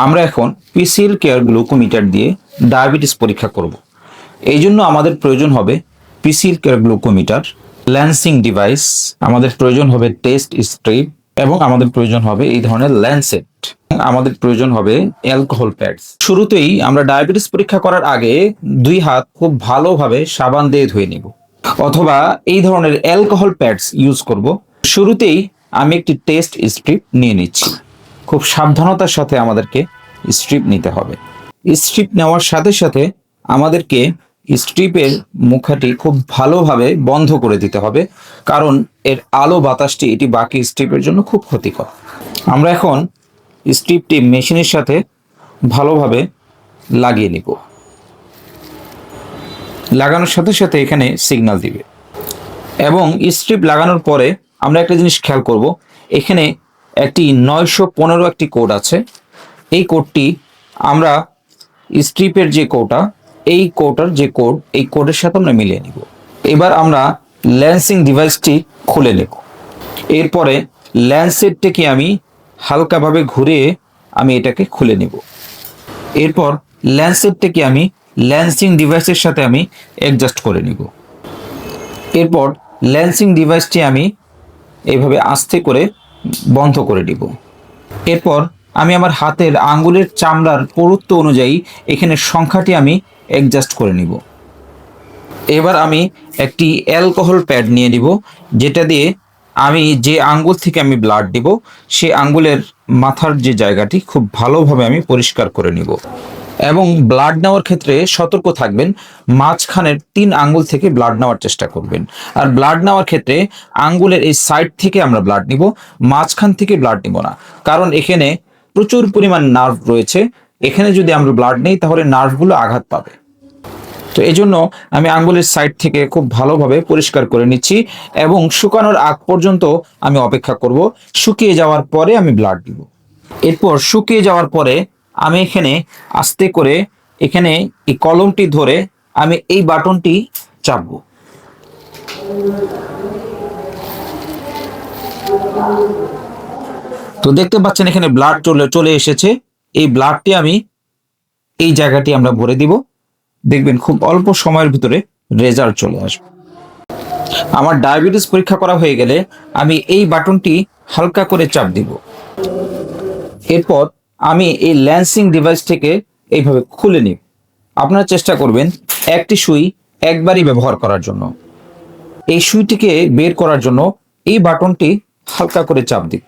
আমরা এখন PCL care glucometer দিয়ে ডায়াবেটিস পরীক্ষা করব। এই জন্য আমাদের প্রয়োজন হবে PCL care glucometer, lancing device, আমাদের প্রয়োজন হবে টেস্ট স্ট্রিপ এবং আমাদের প্রয়োজন হবে এই ধরনের ল্যান্সেট। আমাদের প্রয়োজন হবে অ্যালকোহল প্যাডস। শুরুতেই আমরা ডায়াবেটিস পরীক্ষা করার আগে 2 হাত খুব ভালোভাবে সাবান দিয়ে ধুয়ে নিব, অথবা এই ধরনের অ্যালকোহল প্যাডস ইউজ করব। শুরুতেই আমি একটি টেস্ট স্ট্রিপ নিয়ে নিচ্ছি। খুব সাবধানতার সাথে আমাদেরকে স্ট্রিপ নিতে হবে। স্ট্রিপ নেওয়ার সাথে সাথে আমাদেরকে স্ট্রিপের মুখাটি খুব ভালোভাবে বন্ধ করে দিতে হবে, কারণ এর আলো বাতাসটি এটি বাকি স্ট্রিপের জন্য খুব ক্ষতিকর। আমরা এখন স্ট্রিপটি মেশিনের সাথে ভালোভাবে লাগিয়ে নিব। লাগানোর সাথে সাথে এখানে সিগন্যাল দিবে এবং স্ট্রিপ লাগানোর পরে আমরা একটা জিনিস খেয়াল করব, এখানে একটি 915 একটি কোড আছে। এই কোডটি আমরা স্ট্রিপের যে কোডটা, এই কোডের সাথে আমরা মিলিয়ে নিব। এবার আমরা ল্যান্সিং ডিভাইসটি খুলে নেব। এরপরে ল্যান্সেটটিকে আমি হালকাভাবে ঘুরিয়ে আমি এটাকে খুলে নেব। এরপর ল্যান্সেটটিকে আমি ল্যান্সিং ডিভাইসের সাথে আমি অ্যাডজাস্ট করে নিব। এরপর ল্যান্সিং ডিভাইসটি আমি এইভাবে আস্তে করে বন্ধ করে দিব। এরপর আমি আমার হাতের আঙ্গুলের চামড়ার পুরুত্ব অনুযায়ী এখানে সংখ্যাটি আমি অ্যাডজাস্ট করে নিব। এবার আমি একটি অ্যালকোহল প্যাড নিয়ে নিব, যেটা দিয়ে আমি যে আঙ্গুল থেকে আমি ব্লাড দিব সেই আঙ্গুলের মাথার যে জায়গাটি খুব ভালোভাবে আমি পরিষ্কার করে নিব। এবং ব্লাড নেওয়ার ক্ষেত্রে সতর্ক থাকবেন, মাঝখানের 3 আঙ্গুল থেকে ব্লাড নেওয়ার চেষ্টা করবেন। আর ব্লাড নেওয়ার ক্ষেত্রে আঙ্গুলের এই সাইড থেকে আমরা ব্লাড নিব, মাঝখান থেকে ব্লাড নিব না, কারণ এখানে প্রচুর পরিমাণ নার্ভ রয়েছে। এখানে যদি আমরা ব্লাড নেই তাহলে নার্ভগুলো আঘাত পাবে। তো এই জন্য আমি আঙ্গুলের সাইড থেকে খুব ভালোভাবে পরিষ্কার করে নিচ্ছি এবং শুকানোর আগ পর্যন্ত আমি অপেক্ষা করব। শুকিয়ে যাওয়ার পরে আমি ব্লাড দিব। এরপর শুকিয়ে যাওয়ার পরে আমি এখানে আস্তে করে এখানে এই কলমটি ধরে আমি এই বাটনটি চাপবো। তো দেখতে পাচ্ছেন এখানে ব্লাড চলে এসেছে। এই ব্লাডটি আমি এই জায়গাটি আমরা ভরে দিব। দেখবেন খুব অল্প সময়ের ভিতরে রেজাল্ট চলে আসবে। আমার ডায়াবেটিস পরীক্ষা করা হয়ে গেলে আমি এই বাটনটি হালকা করে চাপ দিব। এরপর আমি এই ল্যান্সিং ডিভাইসটিকে এইভাবে খুলে নিব। আপনারা চেষ্টা করবেন একটি সুই একবারই ব্যবহার করার জন্য। এই সুইটিকে বের করার জন্য এই বাটনটি হালকা করে চাপ দিই।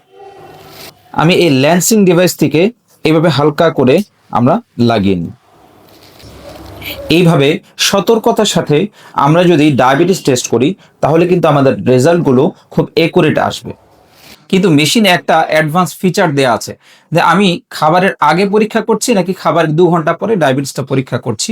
আমি এই ল্যান্সিং ডিভাইসটিকে এইভাবে হালকা করে আমরা লাগিয়ে নিই। এইভাবে সতর্কতার সাথে আমরা যদি ডায়াবেটিস টেস্ট করি তাহলে কিন্তু আমাদের রেজাল্টগুলো খুব একুরেট আসবে। কিন্তু মেশিনে একটা অ্যাডভান্স ফিচার দেয়া আছে যে আমি খাবারের আগে পরীক্ষা করছি নাকি খাবারের 2 ঘন্টা পরে ডায়াবেটিসটা পরীক্ষা করছি।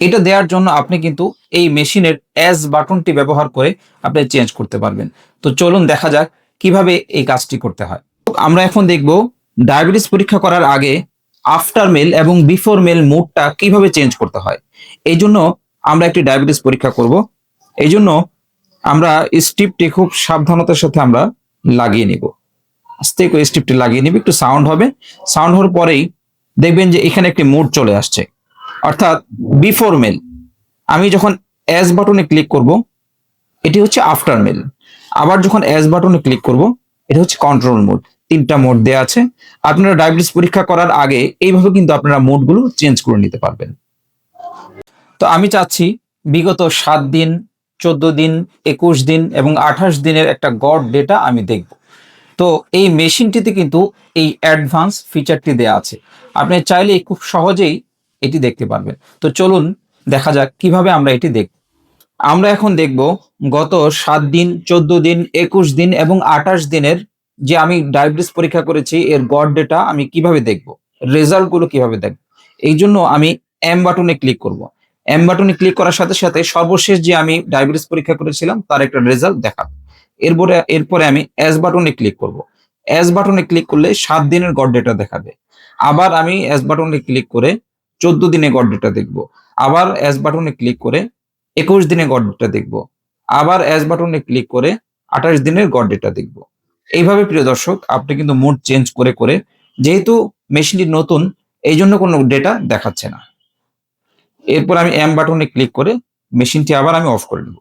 এটা দেওয়ার জন্য আপনি কিন্তু এই মেশিনের এস বাটনটি ব্যবহার করে আপনি চেঞ্জ করতে পারবেন। তো চলুন দেখা যাক কিভাবে এই কাজটি করতে হয়। আমরা এখন দেখব ডায়াবেটিস পরীক্ষা করার আগে আফটার মেল এবং বিফোর মেল মোডটা কিভাবে চেঞ্জ করতে হয়। এই জন্য আমরা একটি ডায়াবেটিস পরীক্ষা করব। এই জন্য আমরা স্ট্রিপটি খুব সাবধানতার সাথে আমরা লাগিয়ে নিব। আস্তে করে স্ট্রিপটি লাগিয়ে নিব, একটু সাউন্ড হবে। সাউন্ড হওয়ার পরেই দেখবেন যে এখানে একটি মোড চলে আসছে, অর্থাৎ বিফোর মেল। আমি যখন এস বাটনে ক্লিক করব এটি হচ্ছে আফটার মেল। আবার যখন এস বাটনে ক্লিক করব এটা হচ্ছে কন্ট্রোল মোড। 3টা মোড দেওয়া আছে। আপনারা ডায়াবেটিস পরীক্ষা করার আগে এইভাবে কিন্তু আপনারা মোডগুলো চেঞ্জ করে নিতে পারবেন। তো আমি চাচ্ছি বিগত 7 দিন, 14 দিন, 21 দিন এবং 28 দিনের একটা গড় ডেটা আমি দেখব। তো এই মেশিনটিতে কিন্তু এই অ্যাডভান্স ফিচারটি দেয়া আছে। আপনি চাইলে খুব সহজেই এটি দেখতে পারবেন। তো চলুন দেখা যাক কিভাবে আমরা এটি দেখব। আমরা এখন দেখব গত 7 দিন, 14 দিন, 21 দিন এবং 28 দিনের যে আমি ডায়াবেটিস পরীক্ষা করেছি এর গড় ডেটা আমি কিভাবে দেখব, রেজাল্টগুলো কিভাবে দেখব। এই জন্য আমি এম বাটনে ক্লিক করব। এম বাটনে ক্লিক করার সাথে সাথে সর্বশেষ যে আমি ডায়াবেটিস পরীক্ষা করেছিলাম তার একটা রেজাল্ট দেখাবে। এরপরে আমি এস বাটনে ক্লিক করব। এস বাটনে ক্লিক করলে 7 দিনের গড় ডেটা দেখাবে। আবার আমি এস বাটনে ক্লিক করে 14 দিনের গড় ডেটা দেখব। আবার এস বাটনে ক্লিক করে 21 দিনের গড় ডেটা দেখব। আবার এস বাটনে ক্লিক করে 28 দিনের গড় ডেটা দেখব। এইভাবে প্রিয় দর্শক আপনি কিন্তু মোড চেঞ্জ করে করে, যেহেতু মেশিনটি নতুন এই জন্য কোনো ডেটা দেখাচ্ছে না। এরপর আমি এম বাটনে ক্লিক করে মেশিনটি আবার আমি অফ করে নেব।